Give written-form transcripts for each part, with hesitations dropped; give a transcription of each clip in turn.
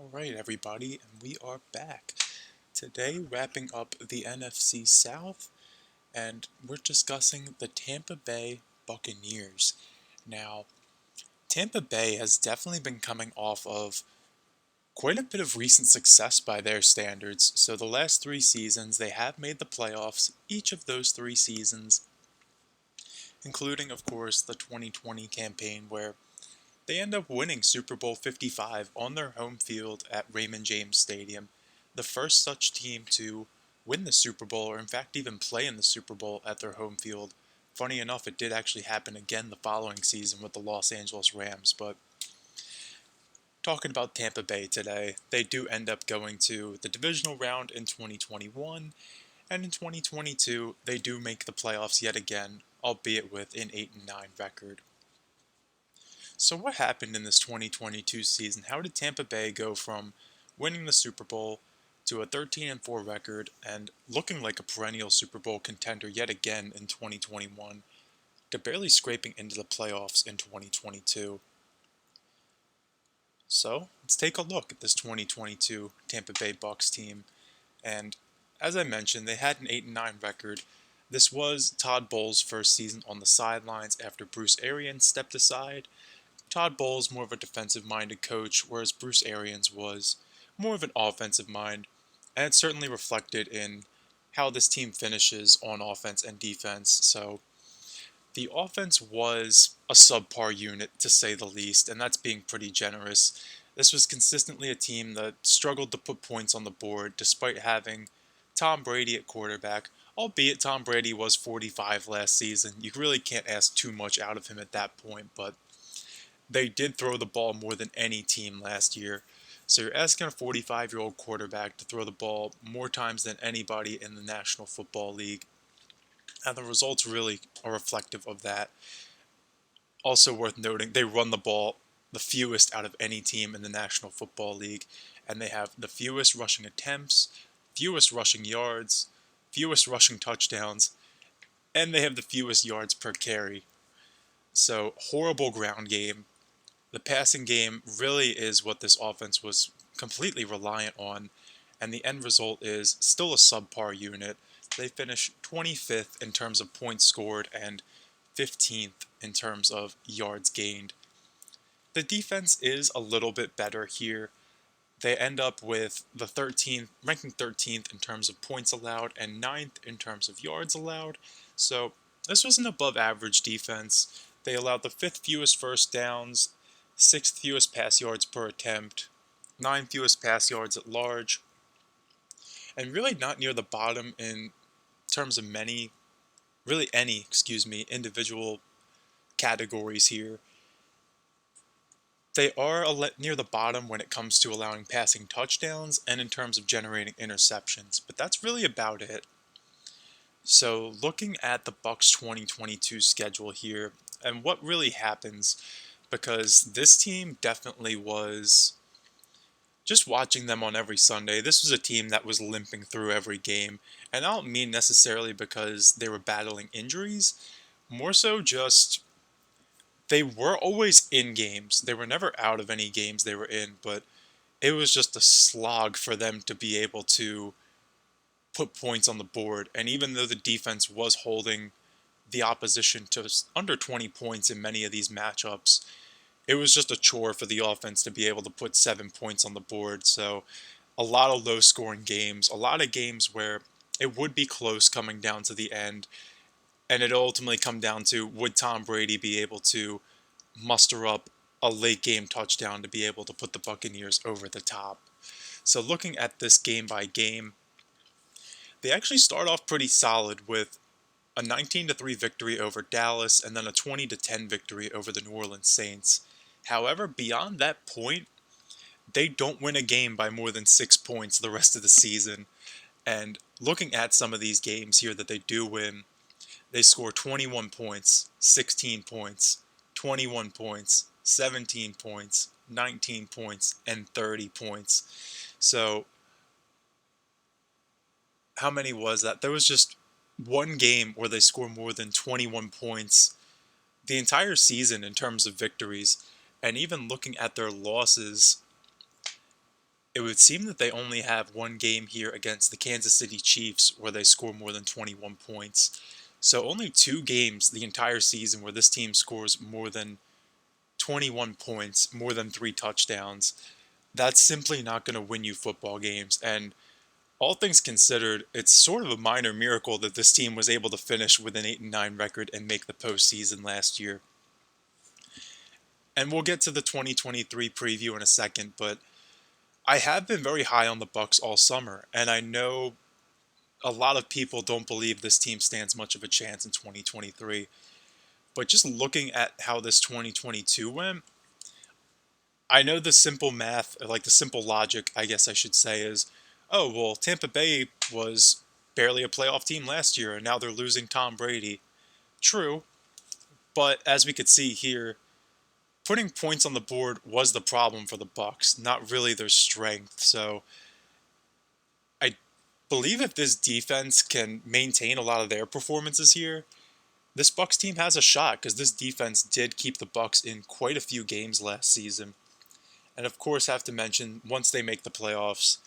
Alright, everybody, and we are back. Today, wrapping up the NFC South, and we're discussing the Tampa Bay Buccaneers. Now, Tampa Bay has definitely been coming off of quite a bit of recent success by their standards. So, the last 3 seasons, they have made the playoffs, each of those 3 seasons, including, of course, the 2020 campaign where they end up winning Super Bowl 55 on their home field at Raymond James Stadium, the first such team to win the Super Bowl, or in fact even play in the Super Bowl at their home field. Funny enough, it did actually happen again the following season with the Los Angeles Rams, but talking about Tampa Bay today, they do end up going to the divisional round in 2021, and in 2022, they do make the playoffs yet again, albeit with an 8-9 record. So what happened in this 2022 season? How did Tampa Bay go from winning the Super Bowl to a 13-4 record and looking like a perennial Super Bowl contender yet again in 2021 to barely scraping into the playoffs in 2022? So let's take a look at this 2022 Tampa Bay Bucs team. And as I mentioned, they had an 8-9 record. This was Todd Bowles' first season on the sidelines after Bruce Arians stepped aside. Todd Bowles more of a defensive-minded coach, whereas Bruce Arians was more of an offensive mind, and it's certainly reflected in how this team finishes on offense and defense. So the offense was a subpar unit, to say the least, and that's being pretty generous. This was consistently a team that struggled to put points on the board despite having Tom Brady at quarterback, albeit Tom Brady was 45 last season. You really can't ask too much out of him at that point, but they did throw the ball more than any team last year. So you're asking a 45-year-old quarterback to throw the ball more times than anybody in the National Football League. And the results really are reflective of that. Also worth noting, they run the ball the fewest out of any team in the National Football League. And they have the fewest rushing attempts, fewest rushing yards, fewest rushing touchdowns, and they have the fewest yards per carry. So horrible ground game. The passing game really is what this offense was completely reliant on, and the end result is still a subpar unit. They finish 25th in terms of points scored and 15th in terms of yards gained. The defense is a little bit better here. They end up with the 13th, ranking 13th in terms of points allowed and 9th in terms of yards allowed. So this was an above average defense. They allowed the 5th fewest first downs, 6th fewest pass yards per attempt, 9th fewest pass yards at large, and really not near the bottom in terms of individual categories here. They are near the bottom when it comes to allowing passing touchdowns and in terms of generating interceptions, but that's really about it. So looking at the Bucs 2022 schedule here and what really happens, because this team definitely was, just watching them on every Sunday, this was a team that was limping through every game. And I don't mean necessarily because they were battling injuries, more so just they were always in games. They were never out of any games they were in, but it was just a slog for them to be able to put points on the board. And even though the defense was holding the opposition to under 20 points in many of these matchups, it was just a chore for the offense to be able to put 7 points on the board. So a lot of low scoring games, a lot of games where it would be close coming down to the end, and it ultimately come down to would Tom Brady be able to muster up a late game touchdown to be able to put the Buccaneers over the top. So looking at this game by game, they actually start off pretty solid with a 19-3 victory over Dallas and then a 20-10 victory over the New Orleans Saints. However, beyond that point, they don't win a game by more than 6 points the rest of the season. And looking at some of these games here that they do win, they score 21 points, 16 points, 21 points, 17 points, 19 points, and 30 points. So, how many was that? There was just one game where they score more than 21 points the entire season in terms of victories. And even looking at their losses, it would seem that they only have one game here against the Kansas City Chiefs where they score more than 21 points. So only two games the entire season where this team scores more than 21 points, more than three touchdowns. That's simply not going to win you football games. And all things considered, it's sort of a minor miracle that this team was able to finish with an 8-9 record and make the postseason last year. And we'll get to the 2023 preview in a second, but I have been very high on the Bucs all summer, and I know a lot of people don't believe this team stands much of a chance in 2023. But just looking at how this 2022 went, I know the simple math, like the simple logic, I guess I should say, is, oh, well, Tampa Bay was barely a playoff team last year, and now they're losing Tom Brady. True, but as we could see here, putting points on the board was the problem for the Bucs, not really their strength. So I believe if this defense can maintain a lot of their performances here, this Bucs team has a shot because this defense did keep the Bucs in quite a few games last season. And of course, have to mention, once they make the playoffs,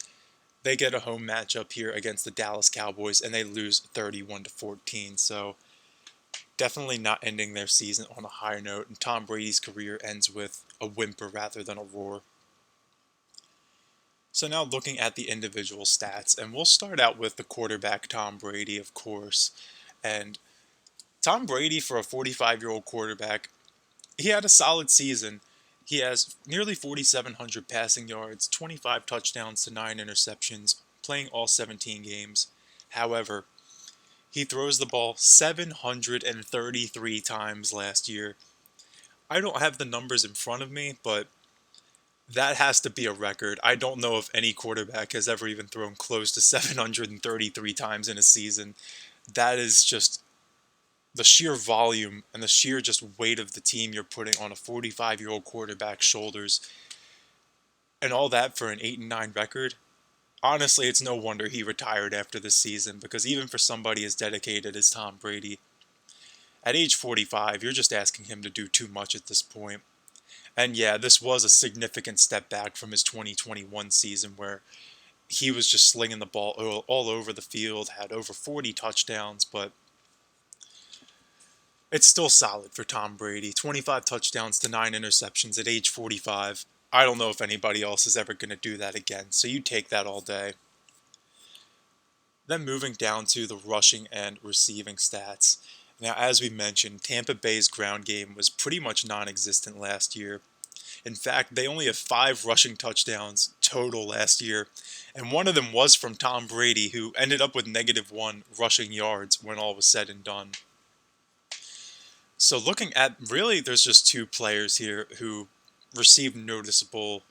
they get a home matchup here against the Dallas Cowboys and they lose 31-14. So definitely not ending their season on a higher note, and Tom Brady's career ends with a whimper rather than a roar. So now looking at the individual stats, and we'll start out with the quarterback Tom Brady, of course. And Tom Brady, for a 45-year-old quarterback, he had a solid season. He has nearly 4,700 passing yards, 25 touchdowns to 9 interceptions, playing all 17 games. However, he throws the ball 733 times last year. I don't have the numbers in front of me, but that has to be a record. I don't know if any quarterback has ever even thrown close to 733 times in a season. That is just the sheer volume and the sheer just weight of the team you're putting on a 45-year-old quarterback's shoulders. And all that for an 8-9 record. Honestly, it's no wonder he retired after this season, because even for somebody as dedicated as Tom Brady, at age 45, you're just asking him to do too much at this point. And yeah, this was a significant step back from his 2021 season where he was just slinging the ball all over the field, had over 40 touchdowns, but it's still solid for Tom Brady. 25 touchdowns to 9 interceptions at age 45. I don't know if anybody else is ever going to do that again, so you take that all day. Then moving down to the rushing and receiving stats. Now, as we mentioned, Tampa Bay's ground game was pretty much non-existent last year. In fact, they only have 5 rushing touchdowns total last year, and one of them was from Tom Brady, who ended up with -1 rushing yards when all was said and done. So looking at, really, there's just 2 players here who received noticeable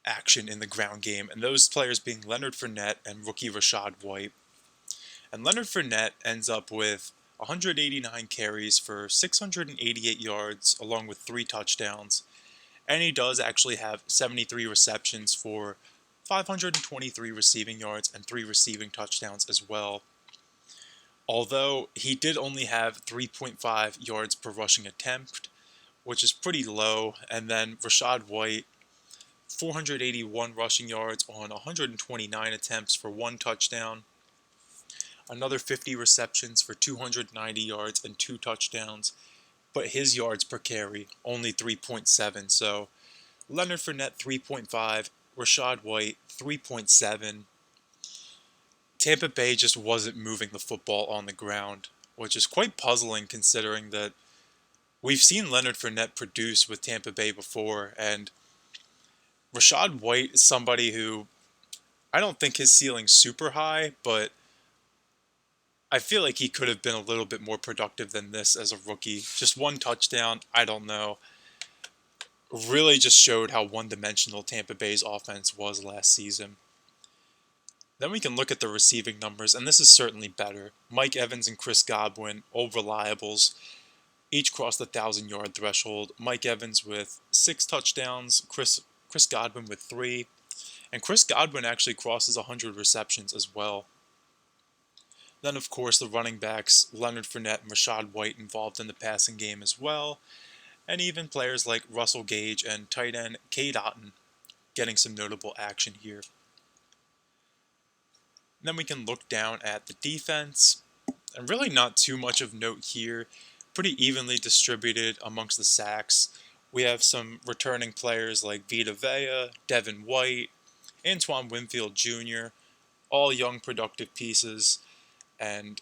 action in the ground game, and those players being Leonard Fournette and rookie Rachaad White. And Leonard Fournette ends up with 189 carries for 688 yards, along with 3 touchdowns. And he does actually have 73 receptions for 523 receiving yards and 3 receiving touchdowns as well. Although he did only have 3.5 yards per rushing attempt, which is pretty low. And then Rachaad White, 481 rushing yards on 129 attempts for 1 touchdown. Another 50 receptions for 290 yards and 2 touchdowns. But his yards per carry, only 3.7. So Leonard Fournette, 3.5. Rachaad White, 3.7. Tampa Bay just wasn't moving the football on the ground, which is quite puzzling considering that we've seen Leonard Fournette produce with Tampa Bay before, and Rachaad White is somebody who I don't think his ceiling's super high, but I feel like he could have been a little bit more productive than this as a rookie. Just 1 touchdown, I don't know. Really just showed how one-dimensional Tampa Bay's offense was last season. Then we can look at the receiving numbers, and this is certainly better. Mike Evans and Chris Godwin, all reliables, each crossed the 1,000-yard threshold. Mike Evans with 6 touchdowns, Chris Godwin with 3, and Chris Godwin actually crosses 100 receptions as well. Then, of course, the running backs, Leonard Fournette and Rachaad White, involved in the passing game as well, and even players like Russell Gage and tight end Cade Otton. getting some notable action here. And then we can look down at the defense, and really not too much of note here. Pretty evenly distributed amongst the sacks. We have some returning players like Vita Vea, Devin White, Antoine Winfield Jr., all young productive pieces, and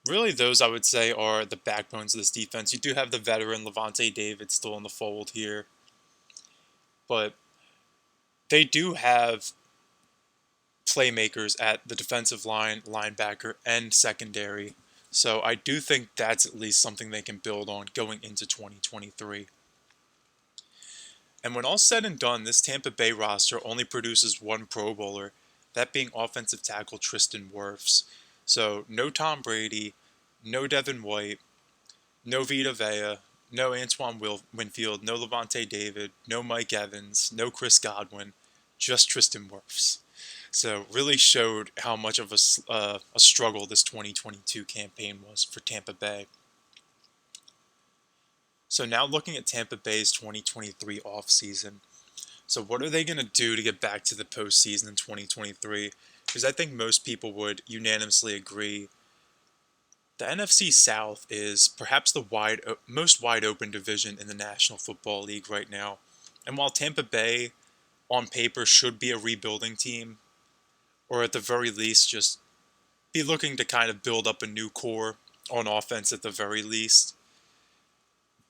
really those I would say are the backbones of this defense. You do have the veteran Levante David still in the fold here, but they do have playmakers at the defensive line, linebacker, and secondary. So I do think that's at least something they can build on going into 2023. And when all's said and done, this Tampa Bay roster only produces one Pro Bowler, that being offensive tackle Tristan Wirfs. So no Tom Brady, no Devin White, no Vita Vea, no Antoine Winfield, no Levante David, no Mike Evans, no Chris Godwin, just Tristan Wirfs. So really showed how much of a struggle this 2022 campaign was for Tampa Bay. So now looking at Tampa Bay's 2023 offseason. So what are they going to do to get back to the postseason in 2023? Because I think most people would unanimously agree the NFC South is perhaps the most wide open division in the National Football League right now. And while Tampa Bay on paper should be a rebuilding team, or at the very least just be looking to kind of build up a new core on offense at the very least,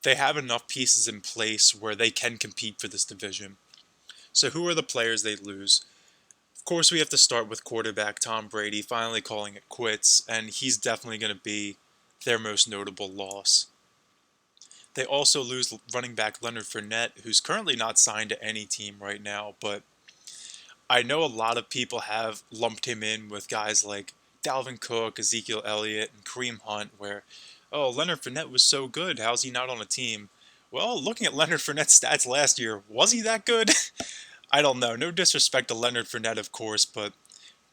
they have enough pieces in place where they can compete for this division. So who are the players they lose? Of course, we have to start with quarterback Tom Brady finally calling it quits, and he's definitely going to be their most notable loss. They also lose running back Leonard Fournette, who's currently not signed to any team right now, but I know a lot of people have lumped him in with guys like Dalvin Cook, Ezekiel Elliott, and Kareem Hunt, where, oh, Leonard Fournette was so good, how's he not on a team? Well, looking at Leonard Fournette's stats last year, was he that good? I don't know. No disrespect to Leonard Fournette, of course, but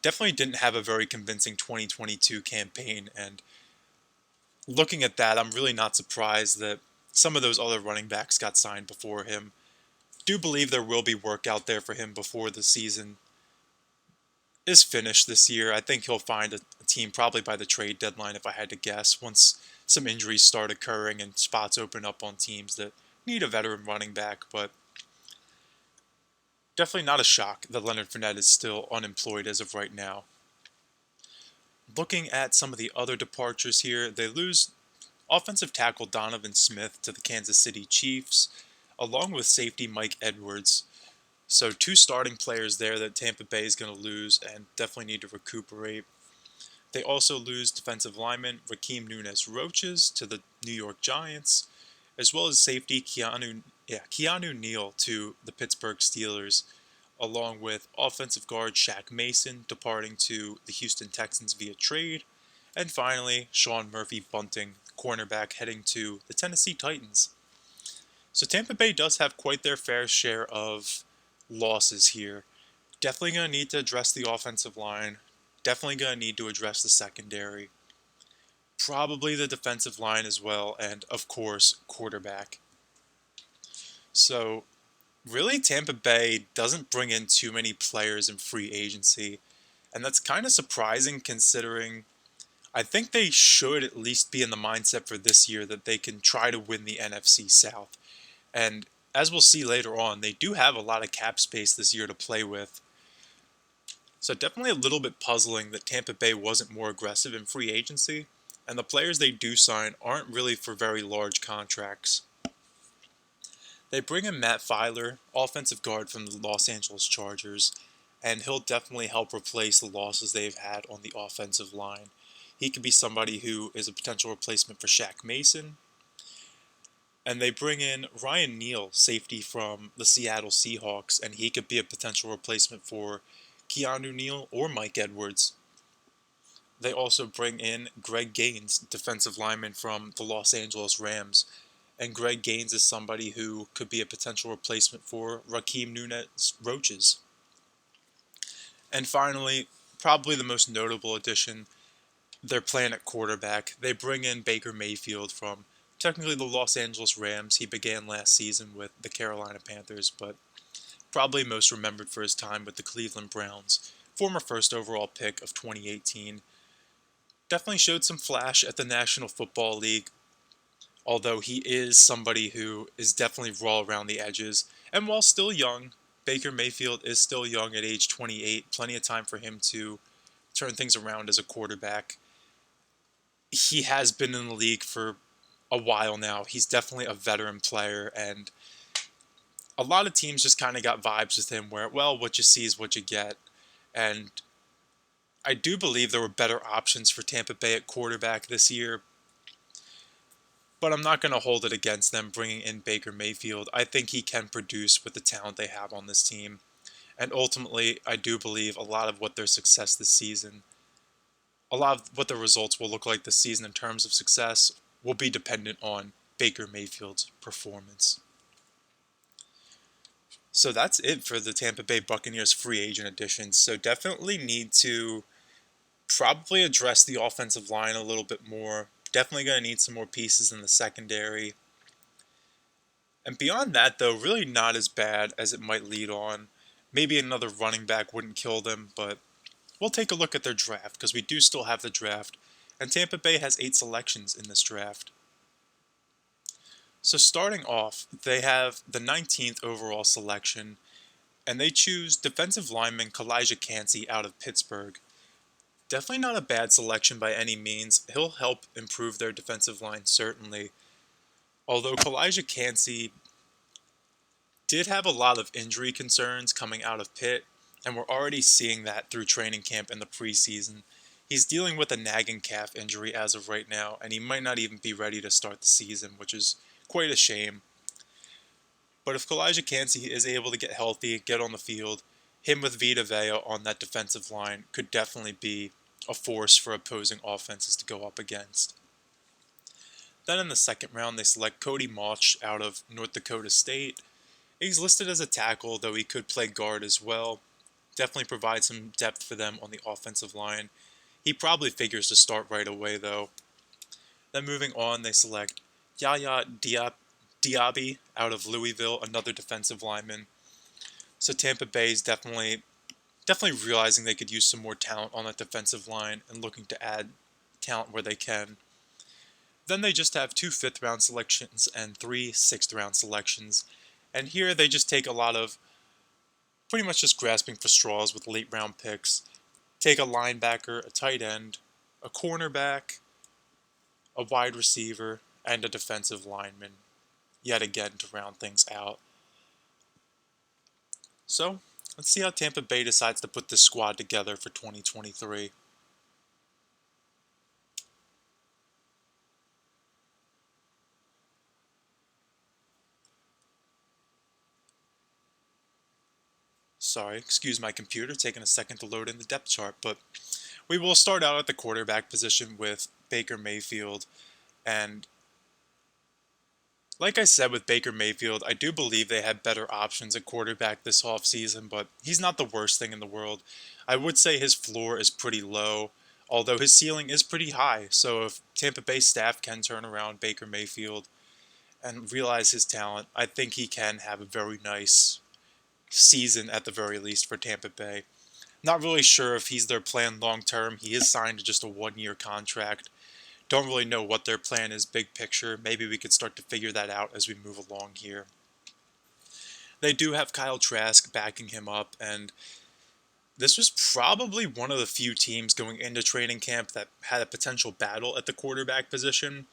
definitely didn't have a very convincing 2022 campaign. And looking at that, I'm really not surprised that some of those other running backs got signed before him. Do believe there will be work out there for him before the season is finished this year. I think he'll find a team probably by the trade deadline, if I had to guess, once some injuries start occurring and spots open up on teams that need a veteran running back. But definitely not a shock that Leonard Fournette is still unemployed as of right now. Looking at some of the other departures here, they lose offensive tackle Donovan Smith to the Kansas City Chiefs, along with safety Mike Edwards. So two starting players there that Tampa Bay is going to lose and definitely need to recuperate. They also lose defensive lineman Raheem Nunez-Roches to the New York Giants, as well as safety Keanu Neal to the Pittsburgh Steelers, along with offensive guard Shaq Mason departing to the Houston Texans via trade, and finally Sean Murphy-Bunting, cornerback, heading to the Tennessee Titans. So Tampa Bay does have quite their fair share of losses here. Definitely going to need to address the offensive line. Definitely going to need to address the secondary. Probably the defensive line as well, and of course, quarterback. So really, Tampa Bay doesn't bring in too many players in free agency, and that's kind of surprising considering I think they should at least be in the mindset for this year that they can try to win the NFC South. And as we'll see later on, they do have a lot of cap space this year to play with. So definitely a little bit puzzling that Tampa Bay wasn't more aggressive in free agency, and the players they do sign aren't really for very large contracts. They bring in Matt Filer, offensive guard from the Los Angeles Chargers, and he'll definitely help replace the losses they've had on the offensive line. He could be somebody who is a potential replacement for Shaq Mason. And they bring in Ryan Neal, safety from the Seattle Seahawks, and he could be a potential replacement for Keanu Neal or Mike Edwards. They also bring in Greg Gaines, defensive lineman from the Los Angeles Rams. And Greg Gaines is somebody who could be a potential replacement for Raheem Nunez-Roches. And finally, probably the most notable addition, their plan at quarterback. They bring in Baker Mayfield from technically the Los Angeles Rams. He began last season with the Carolina Panthers, but probably most remembered for his time with the Cleveland Browns, former first overall pick of 2018. Definitely showed some flash at the National Football League, although he is somebody who is definitely raw around the edges. And while still young, Baker Mayfield is still young at age 28, plenty of time for him to turn things around as a quarterback. He has been in the league for a while now. He's definitely a veteran player, and a lot of teams just kind of got vibes with him where, well, what you see is what you get. And I do believe there were better options for Tampa Bay at quarterback this year, but I'm not going to hold it against them bringing in Baker Mayfield. I think he can produce with the talent they have on this team. And ultimately, I do believe a lot of what their success this season, a lot of what the results will look like this season in terms of success will be dependent on Baker Mayfield's performance. So that's it for the Tampa Bay Buccaneers free agent additions. So definitely need to probably address the offensive line a little bit more. Definitely going to need some more pieces in the secondary. And beyond that, though, really not as bad as it might lead on. Maybe another running back wouldn't kill them, but we'll take a look at their draft because we do still have the draft. And Tampa Bay has 8 selections in this draft. So starting off, they have the 19th overall selection, and they choose defensive lineman Kalijah Kancey out of Pittsburgh. Definitely not a bad selection by any means. He'll help improve their defensive line, certainly. Although Kalijah Kancey did have a lot of injury concerns coming out of Pitt, and we're already seeing that through training camp in the preseason. He's dealing with a nagging calf injury as of right now, and he might not even be ready to start the season, which is quite a shame. But if Kalijah Kancey is able to get healthy, get on the field, him with Vita Vea on that defensive line could definitely be a force for opposing offenses to go up against. Then in the second round, they select Cody Mauch out of North Dakota State. He's listed as a tackle, though he could play guard as well. Definitely provide some depth for them on the offensive line. He probably figures to start right away, though. Then moving on, they select Yaya Diaby out of Louisville, another defensive lineman. So Tampa Bay is definitely realizing they could use some more talent on that defensive line and looking to add talent where they can. Then they just have 2 5th-round selections and 3 6th-round selections. And here they just take a lot of pretty much just grasping for straws with late-round picks. Take a linebacker, a tight end, a cornerback, a wide receiver, and a defensive lineman, yet again to round things out. So, let's see how Tampa Bay decides to put this squad together for 2023. Sorry, excuse my computer, taking a second to load in the depth chart, but we will start out at the quarterback position with Baker Mayfield. And like I said with Baker Mayfield, I do believe they had better options at quarterback this offseason, but he's not the worst thing in the world. I would say his floor is pretty low, although his ceiling is pretty high. So if Tampa Bay staff can turn around Baker Mayfield and realize his talent, I think he can have a very nice season at the very least for Tampa Bay. Not really sure if he's their plan long term. He is signed to just a 1-year contract. Don't really know what their plan is big picture. Maybe we could start to figure that out as we move along here. They do have Kyle Trask backing him up, and this was probably one of the few teams going into training camp that had a potential battle at the quarterback position.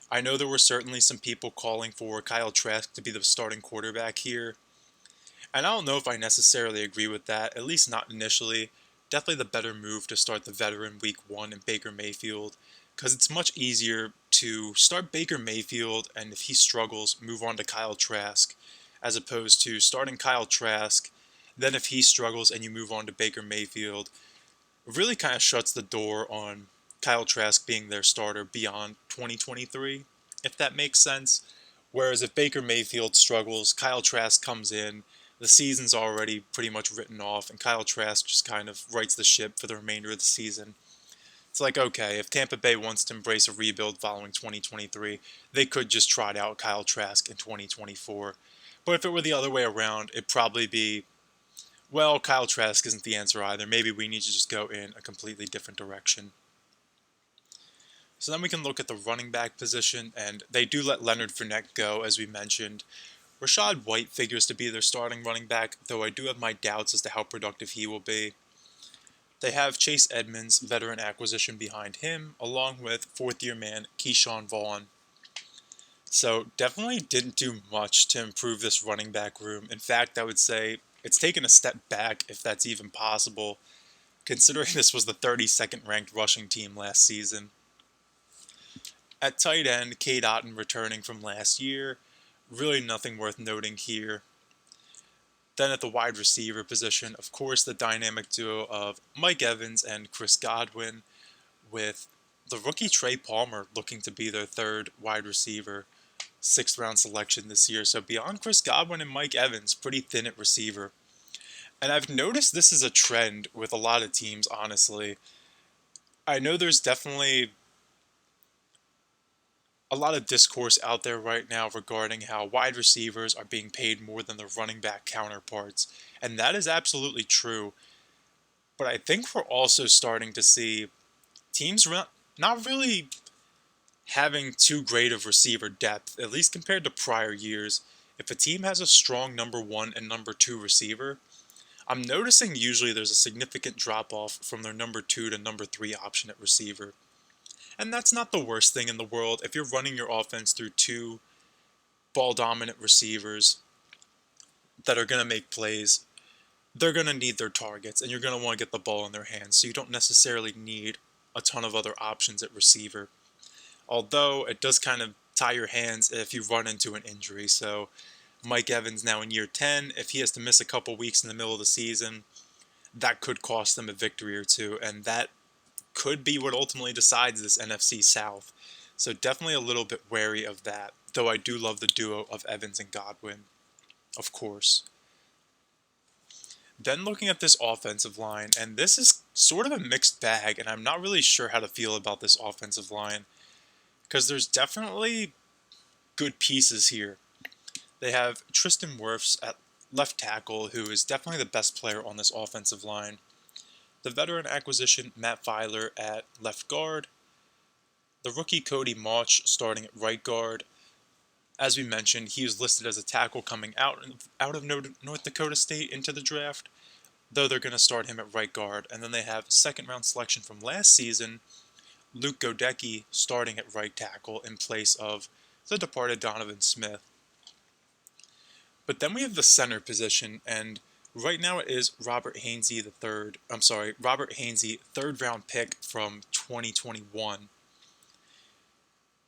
I know there were certainly some people calling for Kyle Trask to be the starting quarterback here. And I don't know if I necessarily agree with that, at least not initially. Definitely the better move to start the veteran week 1 in Baker Mayfield, because it's much easier to start Baker Mayfield and if he struggles, move on to Kyle Trask, as opposed to starting Kyle Trask, then if he struggles and you move on to Baker Mayfield. It really kind of shuts the door on Kyle Trask being their starter beyond 2023, if that makes sense. Whereas if Baker Mayfield struggles, Kyle Trask comes in, the season's already pretty much written off, and Kyle Trask just kind of rights the ship for the remainder of the season. It's like, okay, if Tampa Bay wants to embrace a rebuild following 2023, they could just trot out Kyle Trask in 2024. But if it were the other way around, it'd probably be, well, Kyle Trask isn't the answer either. Maybe we need to just go in a completely different direction. So then we can look at the running back position, and they do let Leonard Fournette go, as we mentioned. Rachaad White figures to be their starting running back, though I do have my doubts as to how productive he will be. They have Chase Edmonds, veteran acquisition, behind him, along with fourth-year man Keyshawn Vaughn. So definitely didn't do much to improve this running back room. In fact, I would say it's taken a step back, if that's even possible, considering this was the 32nd ranked rushing team last season. At tight end, Cade Otton returning from last year. Really nothing worth noting here. Then at the wide receiver position, of course, the dynamic duo of Mike Evans and Chris Godwin, with the rookie Trey Palmer looking to be their third wide receiver, 6th round selection this year. So beyond Chris Godwin and Mike Evans, pretty thin at receiver. And I've noticed this is a trend with a lot of teams, honestly. I know there's definitely a lot of discourse out there right now regarding how wide receivers are being paid more than their running back counterparts. And that is absolutely true. But I think we're also starting to see teams not really having too great of receiver depth, at least compared to prior years. If a team has a strong number one and number two receiver, I'm noticing usually there's a significant drop off from their number two to number three option at receiver. And that's not the worst thing in the world. If you're running your offense through two ball dominant receivers that are going to make plays, they're going to need their targets and you're going to want to get the ball in their hands. So you don't necessarily need a ton of other options at receiver. Although it does kind of tie your hands if you run into an injury. So Mike Evans now in year 10, if he has to miss a couple weeks in the middle of the season, that could cost them a victory or two. And that could be what ultimately decides this NFC South. So definitely a little bit wary of that, though I do love the duo of Evans and Godwin, of course. Then looking at this offensive line, and this is sort of a mixed bag, and I'm not really sure how to feel about this offensive line, because there's definitely good pieces here. They have Tristan Wirfs at left tackle, who is definitely the best player on this offensive line. The veteran acquisition Matt Filer at left guard. The rookie Cody Mauch starting at right guard. As we mentioned, he was listed as a tackle coming out of North Dakota State into the draft, though they're going to start him at right guard. And then they have second round selection from last season, Luke Godecki starting at right tackle in place of the departed Donovan Smith. But then we have the center position, and right now it is Robert Hainsey, third round pick from 2021.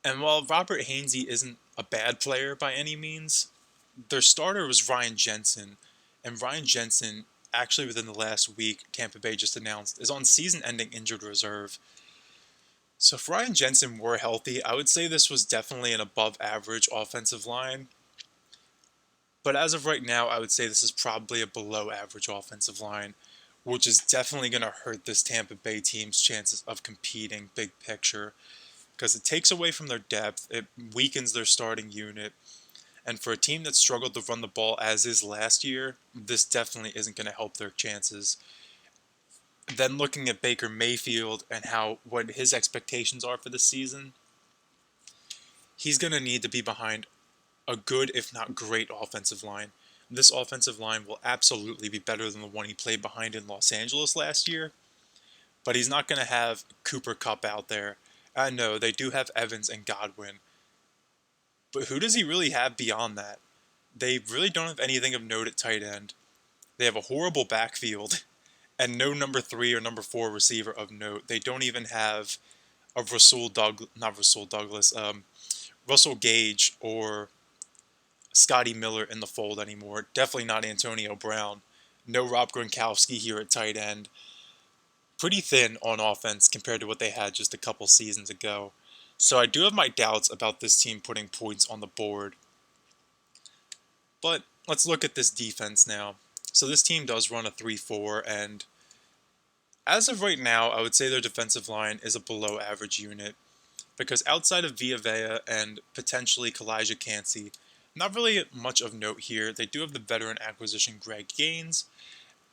And while Robert Hainsey isn't a bad player by any means, their starter was Ryan Jensen. And Ryan Jensen, actually within the last week, Tampa Bay just announced, is on season-ending injured reserve. So if Ryan Jensen were healthy, I would say this was definitely an above-average offensive line. But as of right now, I would say this is probably a below-average offensive line, which is definitely going to hurt this Tampa Bay team's chances of competing big picture, because it takes away from their depth, it weakens their starting unit, and for a team that struggled to run the ball as is last year, this definitely isn't going to help their chances. Then looking at Baker Mayfield and what his expectations are for the season, he's going to need to be behind a good, if not great, offensive line. This offensive line will absolutely be better than the one he played behind in Los Angeles last year, but he's not going to have Cooper Kupp out there. I know they do have Evans and Godwin, but who does he really have beyond that? They really don't have anything of note at tight end. They have a horrible backfield and no number 3 or number 4 receiver of note. They don't even have a Russell Gage or Scotty Miller in the fold anymore. Definitely not Antonio Brown. No Rob Gronkowski here at tight end. Pretty thin on offense compared to what they had just a couple seasons ago. So I do have my doubts about this team putting points on the board. But let's look at this defense now. So this team does run a 3-4, and As of right now, I would say their defensive line is a below average unit because outside of Villa and potentially Kalijah Cansey, not really much of note here. They do have the veteran acquisition Greg Gaines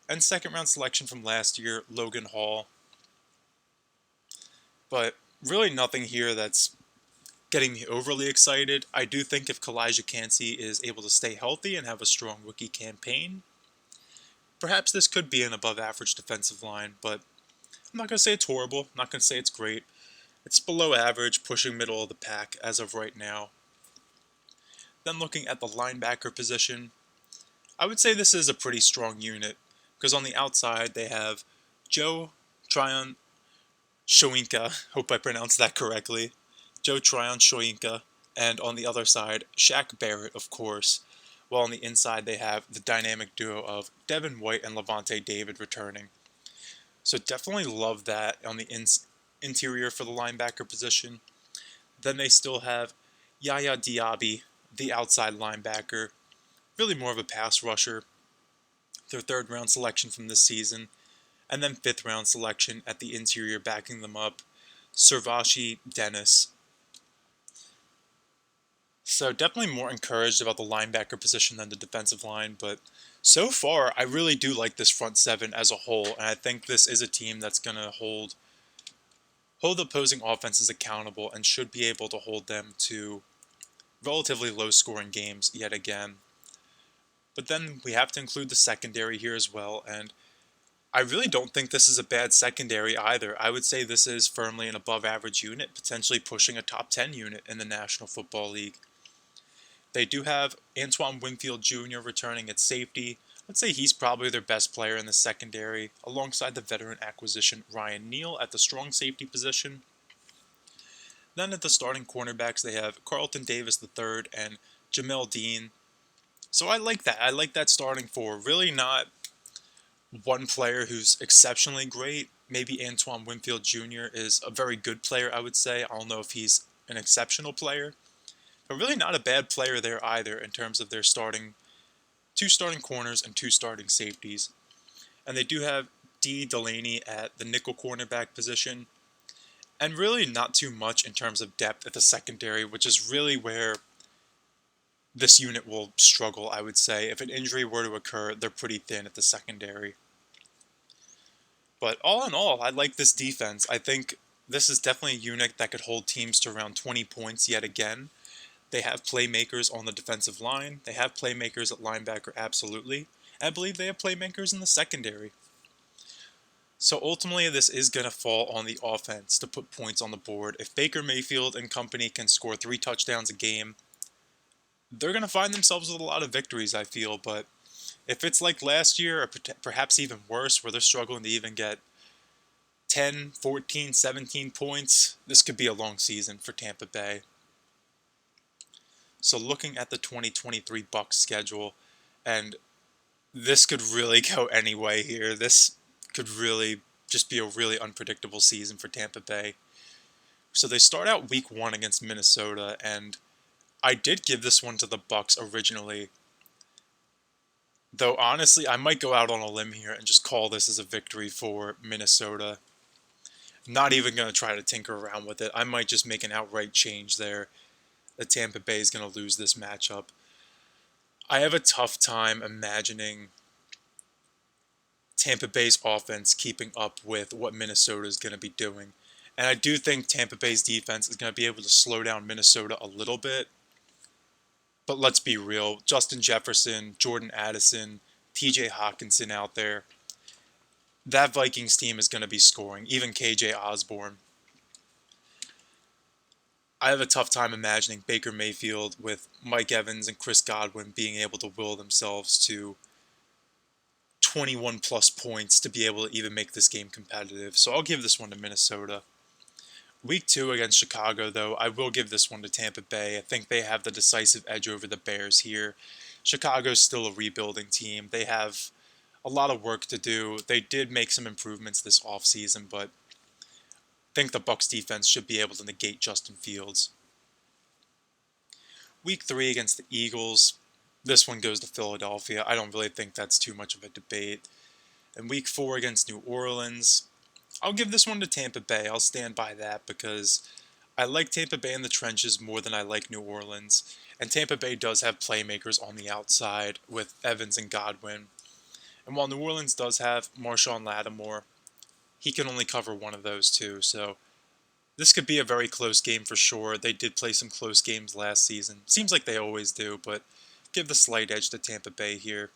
and second round selection from last year, Logan Hall. But really nothing here that's getting me overly excited. I do think if Kalijah Cansey is able to stay healthy and have a strong rookie campaign, perhaps this could be an above average defensive line, but I'm not going to say it's horrible. I'm not going to say it's great. It's below average, pushing middle of the pack as of right now. Then looking at the linebacker position, I would say this is a pretty strong unit because on the outside they have Joe Tryon Shoyinka, hope I pronounced that correctly, Joe Tryon Shoyinka, and on the other side, Shaq Barrett, of course, while on the inside they have the dynamic duo of Devin White and Levante David returning. So definitely love that on the interior for the linebacker position. Then they still have Yaya Diaby, the outside linebacker, really more of a pass rusher. Their third round selection from this season, and then fifth round selection at the interior backing them up, Servashi Dennis. So definitely more encouraged about the linebacker position than the defensive line, but so far I really do like this front seven as a whole, and I think this is a team that's going to hold opposing offenses accountable and should be able to hold them to relatively low scoring games yet again. But then we have to include the secondary here as well, and I really don't think this is a bad secondary either. I would say this is firmly an above average unit, potentially pushing a top 10 unit in the National Football League. They do have Antoine Winfield Jr. returning at safety. Let's say he's probably their best player in the secondary, alongside the veteran acquisition Ryan Neal at the strong safety position. Then at the starting cornerbacks, they have Carlton Davis III and Jamel Dean. So I like that. I like that starting four. Really not one player who's exceptionally great. Maybe Antoine Winfield Jr. is a very good player, I would say. I don't know if he's an exceptional player, but really not a bad player there either in terms of their two starting corners and two starting safeties. And they do have D. Delaney at the nickel cornerback position, and really not too much in terms of depth at the secondary, which is really where this unit will struggle, I would say. If an injury were to occur, they're pretty thin at the secondary. But all in all, I like this defense. I think this is definitely a unit that could hold teams to around 20 points yet again. They have playmakers on the defensive line. They have playmakers at linebacker, absolutely. And I believe they have playmakers in the secondary. So ultimately, this is going to fall on the offense to put points on the board. If Baker Mayfield and company can score 3 touchdowns a game, they're going to find themselves with a lot of victories, I feel. But if it's like last year, or perhaps even worse, where they're struggling to even get 10, 14, 17 points, this could be a long season for Tampa Bay. So looking at the 2023 Bucs schedule, and this could really go any way here. This could really just be a really unpredictable season for Tampa Bay. So they start out week 1 against Minnesota, and I did give this one to the Bucs originally. Though honestly, I might go out on a limb here and just call this as a victory for Minnesota. Not even going to try to tinker around with it. I might just make an outright change there that Tampa Bay is going to lose this matchup. I have a tough time imagining Tampa Bay's offense keeping up with what Minnesota is going to be doing. And I do think Tampa Bay's defense is going to be able to slow down Minnesota a little bit. But let's be real. Justin Jefferson, Jordan Addison, TJ Hawkinson out there. That Vikings team is going to be scoring. Even KJ Osborne. I have a tough time imagining Baker Mayfield with Mike Evans and Chris Godwin being able to will themselves to 21 plus points to be able to even make this game competitive. So I'll give this one to Minnesota. Week 2 against Chicago, though, I will give this one to Tampa Bay. I think they have the decisive edge over the Bears here. Chicago's still a rebuilding team. They have a lot of work to do. They did make some improvements this offseason, but I think the Bucs defense should be able to negate Justin Fields. Week 3 against the Eagles, this one goes to Philadelphia. I don't really think that's too much of a debate. And week 4 against New Orleans, I'll give this one to Tampa Bay. I'll stand by that because I like Tampa Bay in the trenches more than I like New Orleans. And Tampa Bay does have playmakers on the outside with Evans and Godwin. And while New Orleans does have Marshawn Lattimore, he can only cover one of those two. So this could be a very close game for sure. They did play some close games last season. Seems like they always do, but give the slight edge to Tampa Bay here.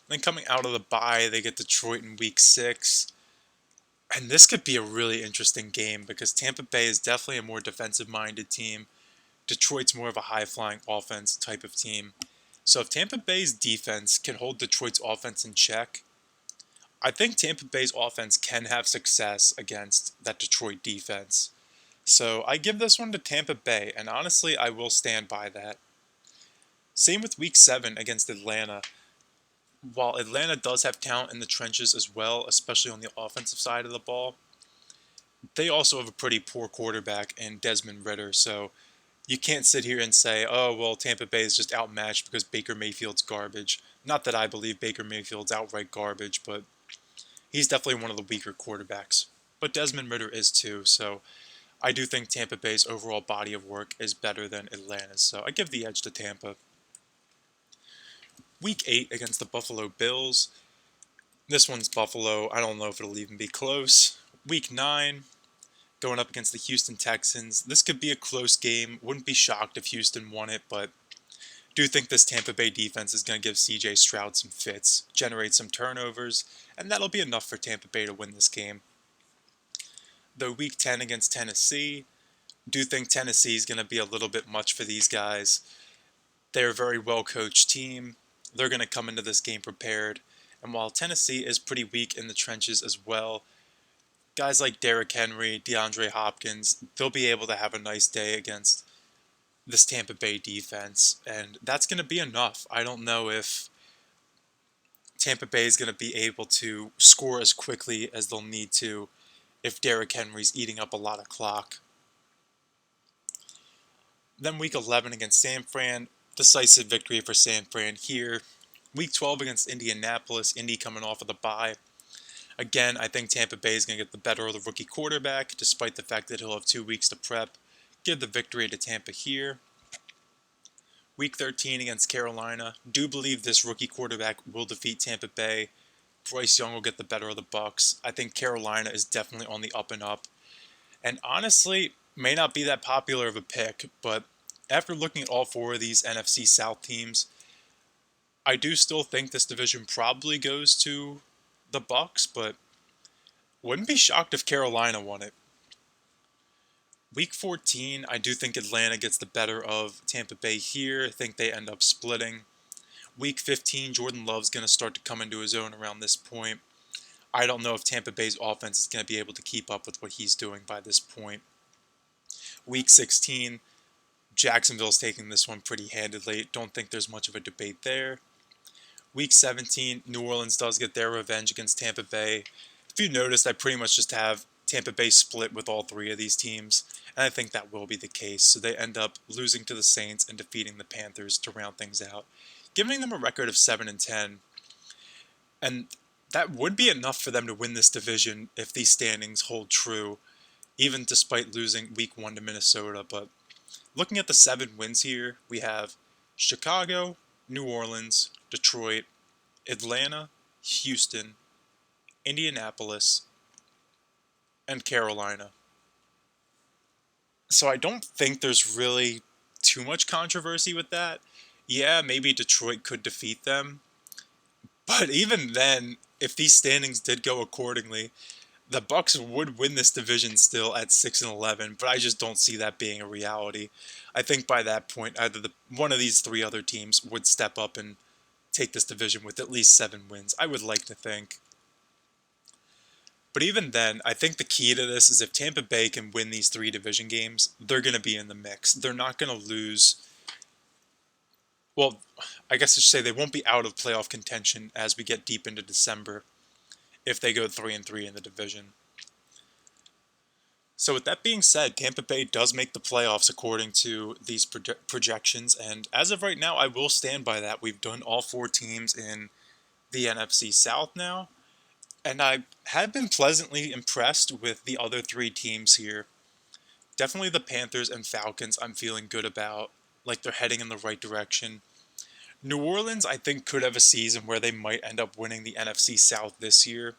Then coming out of the bye, they get Detroit in week 6. And this could be a really interesting game because Tampa Bay is definitely a more defensive minded team. Detroit's more of a high flying offense type of team. So if Tampa Bay's defense can hold Detroit's offense in check, I think Tampa Bay's offense can have success against that Detroit defense. So I give this one to Tampa Bay, and honestly, I will stand by that. Same with week 7 against Atlanta. While Atlanta does have talent in the trenches as well, especially on the offensive side of the ball, they also have a pretty poor quarterback in Desmond Ridder. So you can't sit here and say, oh, well, Tampa Bay is just outmatched because Baker Mayfield's garbage. Not that I believe Baker Mayfield's outright garbage, but he's definitely one of the weaker quarterbacks. But Desmond Ridder is too, so I do think Tampa Bay's overall body of work is better than Atlanta's, so I give the edge to Tampa. Week 8 against the Buffalo Bills. This one's Buffalo. I don't know if it'll even be close. Week 9, going up against the Houston Texans. This could be a close game. Wouldn't be shocked if Houston won it, but do think this Tampa Bay defense is going to give CJ Stroud some fits, generate some turnovers, and that'll be enough for Tampa Bay to win this game. Though week 10 against Tennessee, do think Tennessee is going to be a little bit much for these guys. They're a very well-coached team. They're going to come into this game prepared. And while Tennessee is pretty weak in the trenches as well, guys like Derrick Henry, DeAndre Hopkins, they'll be able to have a nice day against this Tampa Bay defense. And that's going to be enough. I don't know if Tampa Bay is going to be able to score as quickly as they'll need to if Derrick Henry's eating up a lot of clock. Then week 11 against San Fran, decisive victory for San Fran here. Week 12 against Indianapolis, Indy coming off of the bye. Again, I think Tampa Bay is going to get the better of the rookie quarterback, despite the fact that he'll have 2 weeks to prep. Give the victory to Tampa here. Week 13 against Carolina, do believe this rookie quarterback will defeat Tampa Bay. Bryce Young will get the better of the Bucs. I think Carolina is definitely on the up and up. And honestly, may not be that popular of a pick, but after looking at all 4 of these NFC South teams, I do still think this division probably goes to the Bucs, but wouldn't be shocked if Carolina won it. Week 14, I do think Atlanta gets the better of Tampa Bay here. I think they end up splitting. Week 15, Jordan Love's going to start to come into his own around this point. I don't know if Tampa Bay's offense is going to be able to keep up with what he's doing by this point. Week 16, Jacksonville's taking this one pretty handedly. Don't think there's much of a debate there. Week 17, New Orleans does get their revenge against Tampa Bay. If you noticed, I pretty much just have Tampa Bay split with all 3 of these teams, and I think that will be the case. So they end up losing to the Saints and defeating the Panthers to round things out, giving them a record of 7-10. And that would be enough for them to win this division if these standings hold true, even despite losing week 1 to Minnesota. But looking at the 7 wins here, we have Chicago, New Orleans, Detroit, Atlanta, Houston, Indianapolis, and Carolina. So I don't think there's really too much controversy with that. Yeah, maybe Detroit could defeat them. But even then, if these standings did go accordingly, the Bucs would win this division still at 6-11, but I just don't see that being a reality. I think by that point, either one of these 3 other teams would step up and take this division with at least 7 wins. I would like to think. But even then, I think the key to this is if Tampa Bay can win these 3 division games, they're going to be in the mix. They're not going to lose. Well, I guess I should say they won't be out of playoff contention as we get deep into December if they go 3-3 in the division. So with that being said, Tampa Bay does make the playoffs according to these projections, and as of right now, I will stand by that. We've done all 4 teams in the NFC South now, And I have been pleasantly impressed with the other three teams here. Definitely the Panthers and Falcons, I'm feeling good about. Like they're heading in the right direction. New Orleans, I think, could have a season where they might end up winning the NFC South this year.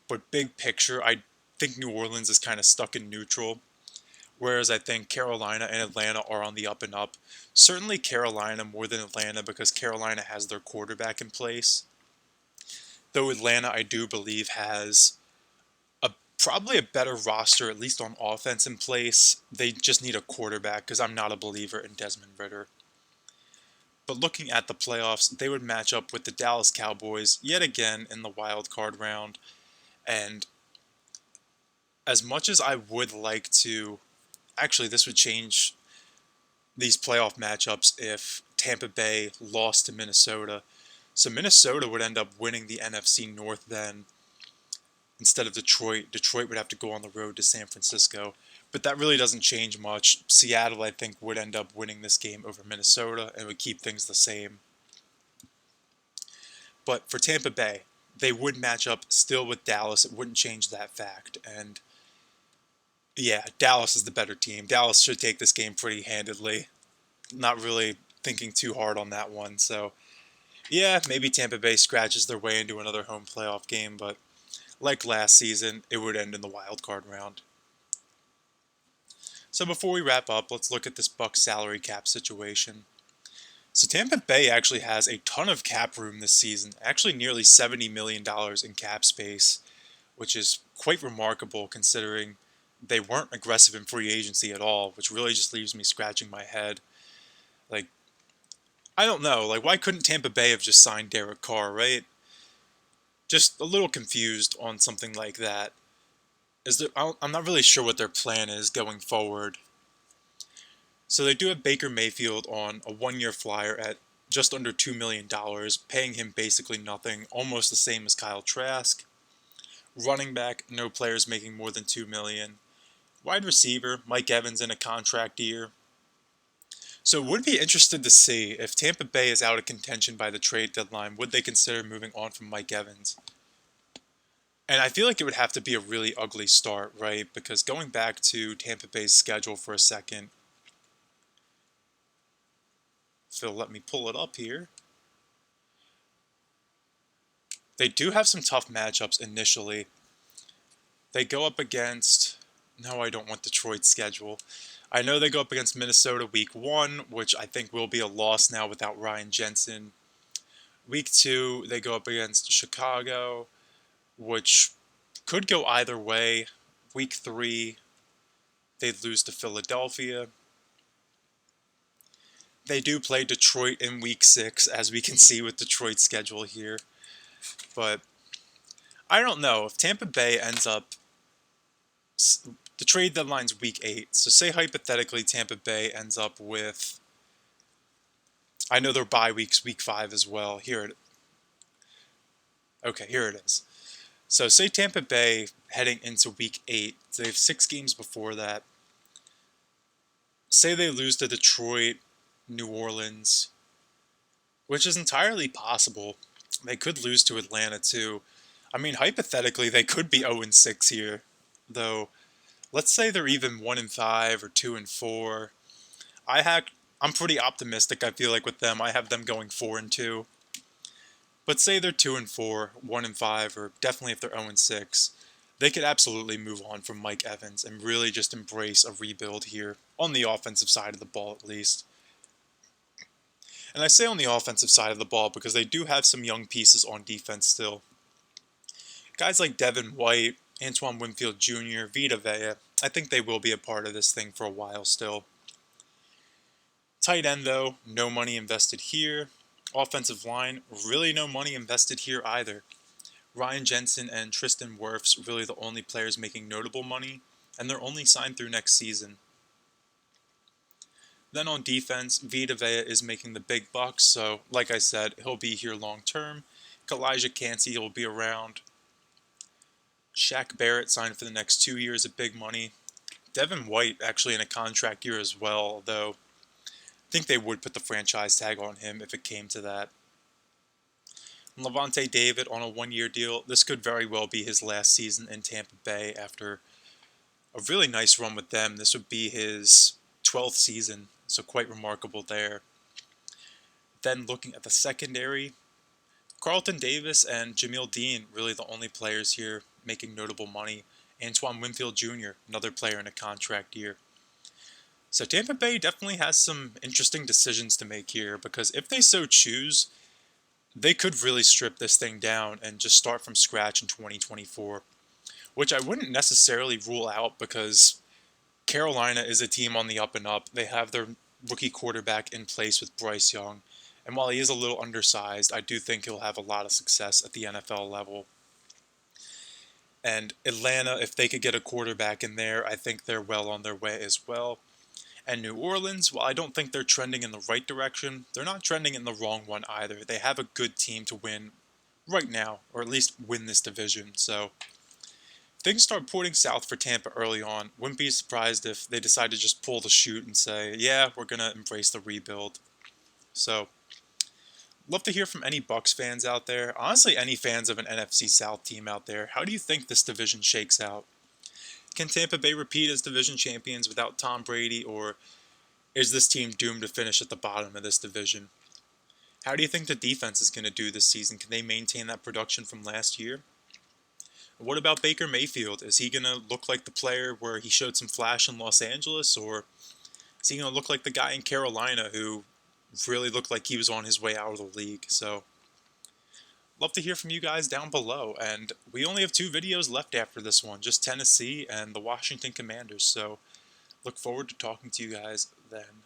But big picture, I think New Orleans is kind of stuck in neutral. Whereas I think Carolina and Atlanta are on the up and up. Certainly Carolina more than Atlanta because Carolina has their quarterback in place. Though Atlanta, I do believe, has probably a better roster, at least on offense, in place. They just need a quarterback because I'm not a believer in Desmond Ritter. But looking at the playoffs, they would match up with the Dallas Cowboys yet again in the wild card round. And as much as I would like to, actually, this would change these playoff matchups if Tampa Bay lost to Minnesota. So Minnesota would end up winning the NFC North then instead of Detroit. Detroit would have to go on the road to San Francisco. But that really doesn't change much. Seattle, I think, would end up winning this game over Minnesota and would keep things the same. But for Tampa Bay, they would match up still with Dallas. It wouldn't change that fact. And yeah, Dallas is the better team. Dallas should take this game pretty handedly. Not really thinking too hard on that one. So yeah, maybe Tampa Bay scratches their way into another home playoff game, but like last season, it would end in the wild card round. So before we wrap up, let's look at this Bucs salary cap situation. So Tampa Bay actually has a ton of cap room this season, actually nearly $70 million in cap space, which is quite remarkable considering they weren't aggressive in free agency at all, which really just leaves me scratching my head. Like, I don't know, like why couldn't Tampa Bay have just signed Derek Carr, right? Just a little confused on something like that. I'm not really sure what their plan is going forward. So they do have Baker Mayfield on a one-year flyer at just under $2 million, paying him basically nothing, almost the same as Kyle Trask. Running back, no players making more than $2 million. Wide receiver, Mike Evans in a contract year. So would be interested to see if Tampa Bay is out of contention by the trade deadline, would they consider moving on from Mike Evans? And I feel like it would have to be a really ugly start, right? Because going back to Tampa Bay's schedule for a second, Phil, let me pull it up here. They do have some tough matchups initially. They go up against... No, I don't want Detroit's schedule. I know they go up against Minnesota week 1, which I think will be a loss now without Ryan Jensen. Week 2, they go up against Chicago, which could go either way. Week 3, they'd lose to Philadelphia. They do play Detroit in week 6, as we can see with Detroit's schedule here. But I don't know. If Tampa Bay ends up... The trade deadline's week 8. So say hypothetically Tampa Bay ends up with... I know their bye week's week 5 as well. Okay, here it is. So say Tampa Bay heading into week 8. So they have 6 games before that. Say they lose to Detroit, New Orleans, which is entirely possible. They could lose to Atlanta too. I mean, hypothetically, they could be 0-6 here, though. Let's say they're even 1-5 or 2-4. I'm pretty optimistic. I feel like with them, I have them going 4-2. But say they're 2-4, 1-5, or definitely if they're 0-6, they could absolutely move on from Mike Evans and really just embrace a rebuild here on the offensive side of the ball, at least. And I say on the offensive side of the ball because they do have some young pieces on defense still. Guys like Devin White, Antoine Winfield Jr., Vita Vea, I think they will be a part of this thing for a while still. Tight end, though, no money invested here. Offensive line, really no money invested here either. Ryan Jensen and Tristan Wirfs really the only players making notable money, and they're only signed through next season. Then on defense, Vita Vea is making the big bucks, so like I said, he'll be here long term. Kalijah Cansey will be around. Shaq Barrett signed for the next 2 years at big money. Devin White actually in a contract year as well, though I think they would put the franchise tag on him if it came to that. Levante David on a one-year deal. This could very well be his last season in Tampa Bay after a really nice run with them. This would be his 12th season, so quite remarkable there. Then looking at the secondary, Carlton Davis and Jamil Dean, really the only players here making notable money. Antoine Winfield Jr., another player in a contract year. So Tampa Bay definitely has some interesting decisions to make here, because if they so choose, they could really strip this thing down and just start from scratch in 2024, which I wouldn't necessarily rule out because Carolina is a team on the up and up. They have their rookie quarterback in place with Bryce Young, and while he is a little undersized, I do think he'll have a lot of success at the NFL level. And Atlanta, if they could get a quarterback in there, I think they're well on their way as well. And New Orleans, while I don't think they're trending in the right direction, they're not trending in the wrong one either. They have a good team to win right now, or at least win this division. So if things start pointing south for Tampa early on, wouldn't be surprised if they decide to just pull the chute and say, yeah, we're going to embrace the rebuild. So love to hear from any Bucs fans out there. Honestly, any fans of an NFC South team out there. How do you think this division shakes out? Can Tampa Bay repeat as division champions without Tom Brady, or is this team doomed to finish at the bottom of this division? How do you think the defense is going to do this season? Can they maintain that production from last year? What about Baker Mayfield? Is he going to look like the player where he showed some flash in Los Angeles, or is he going to look like the guy in Carolina who really looked like he was on his way out of the league? So love to hear from you guys down below. And we only have 2 videos left after this one, just Tennessee and the Washington Commanders. So look forward to talking to you guys then.